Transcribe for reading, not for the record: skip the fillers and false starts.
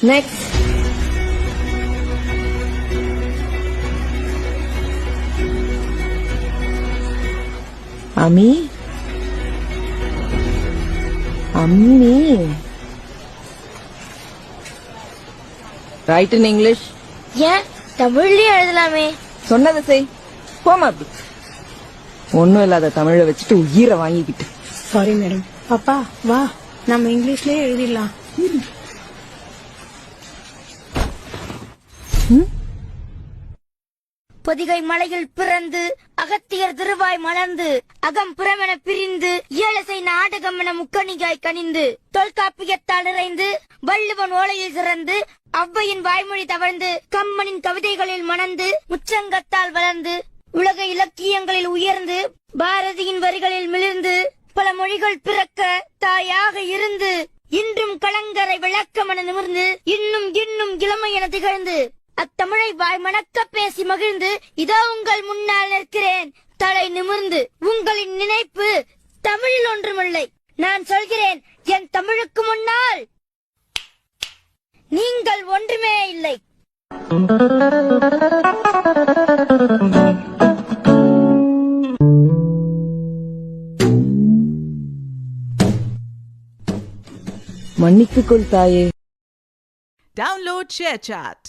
Next. Ami. Ami. Write in English. ஏன் தமிழ்லயே எழுதலாமே? சொன்னதை செய். போமா அப்படி. ஒன்னும் இல்லாத தமிழை வச்சுட்டு உயிரை வாங்கிக்கிட்டு. Sorry madam. பாப்பா வா, நம்ம இங்கிலீஷ்லயே எழுதிடலாம். பொதிகை மலையில் பிறந்து அகத்தியர் திருவாய் மலர்ந்து அகம் புறமென பிரிந்து ஏழசை நாடகம் என முக்கணிகாய் கனிந்து தொல்காப்பியத்தால் நிறைந்து வள்ளுவன் ஓலையில் சிறந்து ஔவையின் வாய்மொழி தவழ்ந்து கம்மனின் கவிதைகளில் மணந்து முச்சங்கத்தால் வளர்ந்து உலக இலக்கியங்களில் உயர்ந்து பாரதியின் வரிகளில் மிளிர்ந்து பல மொழிகள் பிறக்க தாயாக இருந்து இன்றும் கலங்கரை விளக்கமென நிமிர்ந்து இன்னும் இன்னும் இளமை என திகழ்ந்து அத்தமிழை வாய் மணக்க பேசி மகிழ்ந்து இதோ உங்கள் முன்னால் நிற்கிறேன் தலை நிமிர்ந்து. உங்களின் நினைப்பு தமிழில் ஒன்றுமில்லை. நான் சொல்கிறேன், என் தமிழுக்கு முன்னால் நீங்கள் ஒன்றுமே இல்லை. மன்னித்துக் கொள் தாயே. Download ShareChat.